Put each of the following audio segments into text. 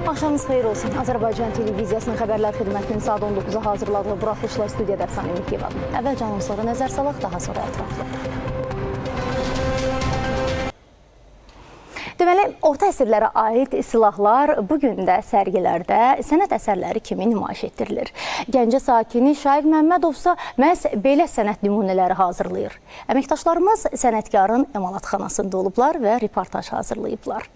Axşamınız xeyir olsun. Azərbaycan televiziyasının xəbərlər xidmətinin saat 19-a hazırladığı buraxılışla studiyada Əfsanə Ümidliyevadır. Əvvəlcə anonslara nəzər salaq, daha sonra ətraflı. Deməli, orta əsrlərə aid silahlar bugün də sərgilərdə sənət əsərləri kimi nümayiş etdirilir. Gəncə sakini Şaiq Məmmədovsa məhz belə sənət nümunələri hazırlayır. Əməkdaşlarımız sənətkarın emalatxanasında olublar və reportaj hazırlayıblar.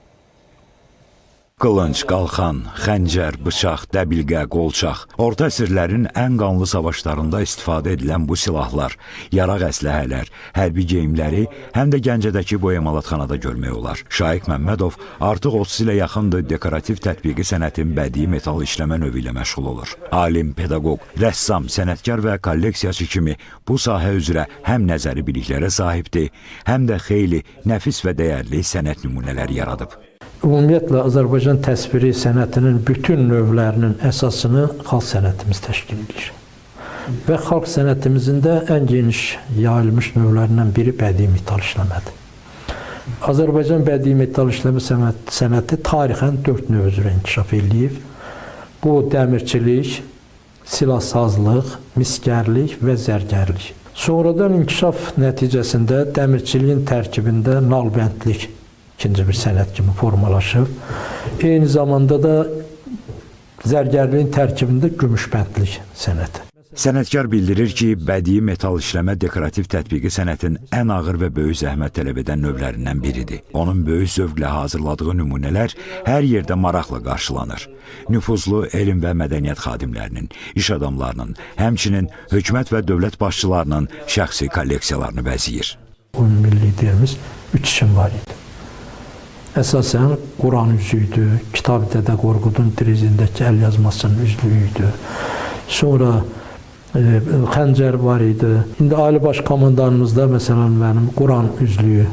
Qılınc, qalxan, xəncər, bıçaq, dəbilqə, qolçaq. Orta əsrlərin ən qanlı savaşlarında istifadə edilən bu silahlar, yaraq əsləhələr, hərbi geyimləri həm də Gəncədəki bu emalatxanada görmək olar. Şaiq Məmmədov artıq 30 ilə yaxındır dekorativ tətbiqi sənətin bədii metal işləmə növü ilə məşğul olur. Alim, pedaqoq, rəssam, sənətkar və kolleksiyaçı kimi bu sahə üzrə həm nəzəri biliklərə sahibdir, həm də xeyli nəfis və dəyərli sənət nümunələri yaradıb. Ümumiyyətlə, Azərbaycan təsviri sənətinin bütün növlərinin əsasını xalq sənətimiz təşkil edir. Və xalq sənətimizin də ən geniş yayılmış növlərindən biri bədii metal işləmədir. Azərbaycan bədii metal işləmə sənəti tarixən 4 növ üzrə inkişaf edib. Bu, dəmirçilik, silahsazlıq, miskərlik və zərgərlik. Sonradan inkişaf nəticəsində dəmirçiliyin tərkibində nalbəndlik ikinci bir sənət kimi formalaşıb. Eyni zamanda da zərgərliyin tərkibində gümüşbəndlik sənəti. Sənətkar bildirir ki, bədii metal işləmə dekorativ tətbiqi sənətin ən ağır və böyük zəhmət tələb edən növlərindən biridir. Onun böyük zövqlə hazırladığı nümunələr hər yerdə maraqla qarşılanır. Nüfuzlu elm və mədəniyyət xadimlərinin, iş adamlarının, həmçinin hökumət və dövlət başçılarının şəxsi kolleksiyalarını bəzəyir. Ümumi liderimiz 3 işim var idi. Əsasən Quran üzü idi, Kitab-ı Dədə Qorqudun drizindəki əl yazmasının üzlüyü idi. Sonra xəncər var idi. İndi Ali Baş Komandanımızda məsələn mənim Quran üzlüyü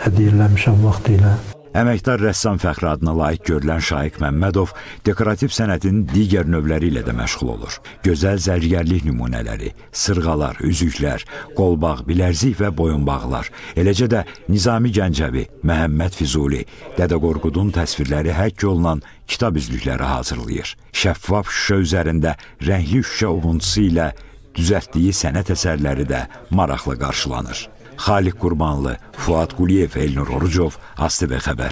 hədiyyə eləmişəm vaxtilə. Əməkdar rəssam fəxri adına layiq görülən Şaiq Məmmədov dekorativ sənətin digər növləri ilə də məşğul olur. Gözəl zərgərlik nümunələri, sırğalar, üzüklər, qolbaq, bilərzik və boyunbağlar, eləcə də Nizami Gəncəvi, Məhəmməd Füzuli, Dədə Qorqudun təsvirləri həkk olunan kitab üzlükləri hazırlayır. Şəffaf şüşə üzərində rəngli şüşə ovuntusu ilə düzəltdiyi sənət əsərləri də maraqla qarşılanır. Xaliq Qurbanlı, Fuad Quliyev, Elnur Orucov, ASTV Xəbər.